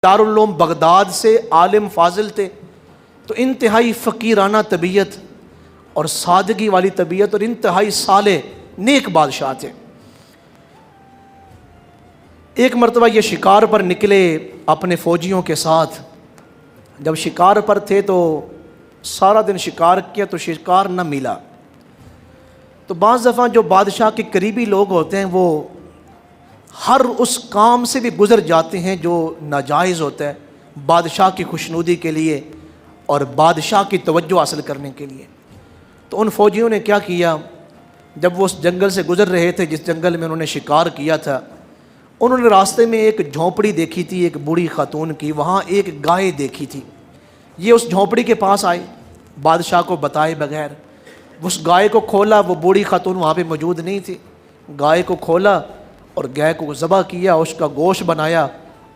Darul Uloom Baghdad سے عالم فاضل تھے، تو انتہائی فقیرانہ طبیعت اور سادگی والی طبیعت اور انتہائی صالح نیک بادشاہ تھے۔ ایک مرتبہ یہ شکار پر نکلے اپنے فوجیوں کے ساتھ۔ جب شکار پر تھے تو سارا دن شکار کیا تو شکار نہ ملا۔ تو بعض دفعہ جو بادشاہ کے قریبی لوگ ہوتے ہیں وہ ہر اس کام سے بھی گزر جاتے ہیں جو ناجائز ہوتا ہے بادشاہ کی خوشنودی کے لیے اور بادشاہ کی توجہ حاصل کرنے کے لیے۔ تو ان فوجیوں نے کیا کیا، جب وہ اس جنگل سے گزر رہے تھے جس جنگل میں انہوں نے شکار کیا تھا، انہوں نے راستے میں ایک جھونپڑی دیکھی تھی ایک بوڑھی خاتون کی، وہاں ایک گائے دیکھی تھی۔ یہ اس جھونپڑی کے پاس آئے بادشاہ کو بتائے بغیر، اس گائے کو کھولا، وہ بوڑھی خاتون وہاں پہ موجود نہیں تھی، گائے کو کھولا اور گائے کو ذبح کیا، اس کا گوشت بنایا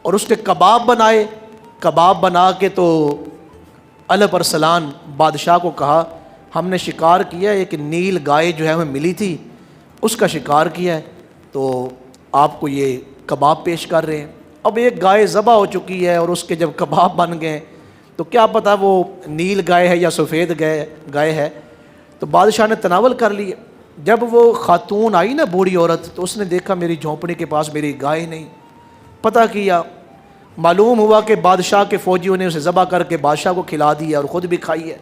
اور اس کے کباب بنائے۔ کباب بنا کے تو الپ ارسلان بادشاہ کو کہا ہم نے شکار کیا، ایک نیل گائے جو ہے ہمیں ملی تھی، اس کا شکار کیا ہے، تو آپ کو یہ کباب پیش کر رہے ہیں۔ اب ایک گائے ذبح ہو چکی ہے اور اس کے جب کباب بن گئے تو کیا پتہ وہ نیل گائے ہے یا سفید گائے ہے، تو بادشاہ نے تناول کر لی۔ جب وہ خاتون آئی نا بوڑھی عورت، تو اس نے دیکھا میری جھونپڑی کے پاس میری گائے نہیں۔ پتہ کیا، معلوم ہوا کہ بادشاہ کے فوجیوں نے اسے ذبح کر کے بادشاہ کو کھلا دیا اور خود بھی کھائی ہے۔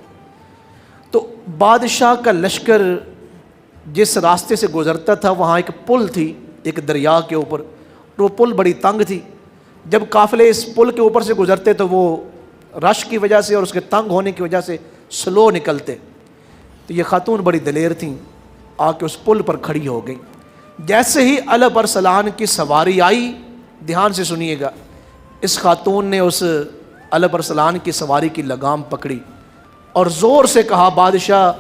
تو بادشاہ کا لشکر جس راستے سے گزرتا تھا وہاں ایک پل تھی ایک دریا کے اوپر، وہ پل بڑی تنگ تھی۔ جب قافلے اس پل کے اوپر سے گزرتے تو وہ رش کی وجہ سے اور اس کے تنگ ہونے کی وجہ سے سلو نکلتے۔ تو یہ خاتون بڑی دلیر تھیں، آ کے اس پل پر کھڑی ہو گئی۔ جیسے ہی الپ ارسلان کی سواری آئی، دھیان سے سنیے گا، اس خاتون نے اس الپ ارسلان کی سواری کی لگام پکڑی اور زور سے کہا بادشاہ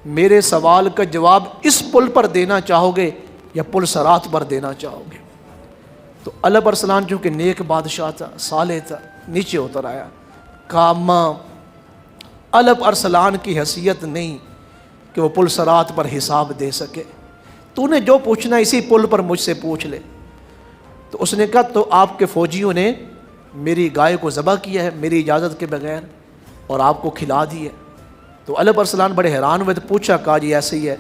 میرے سوال کا جواب اس پل پر دینا چاہو گے یا پل صراط پر دینا چاہو گے؟ تو الپ ارسلان چونکہ نیک بادشاہ تھا، صالح تھا، نیچے اتر آیا، کہا ماں الپ ارسلان کی حیثیت نہیں کہ وہ پل صراط پر حساب دے سکے، تو نے جو پوچھنا اسی پل پر مجھ سے پوچھ لے۔ تو اس نے کہا تو آپ کے فوجیوں نے میری گائے کو ذبح کیا ہے میری اجازت کے بغیر اور آپ کو کھلا دی ہے۔ تو الپ ارسلان بڑے حیران ہوئے، تو پوچھا، کہا جی ایسے ہی ہے،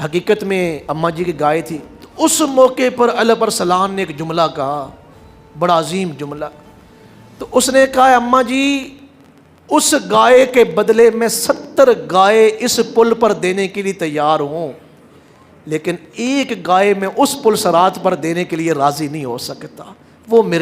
حقیقت میں اماں جی کی گائے تھی۔ تو اس موقع پر الپ ارسلان نے ایک جملہ کہا، بڑا عظیم جملہ۔ تو اس نے کہا اماں جی اس گائے کے بدلے میں 70 گائے اس پل پر دینے کے لیے تیار ہوں، لیکن ایک گائے میں اس پل صراط پر دینے کے لیے راضی نہیں ہو سکتا، وہ میرے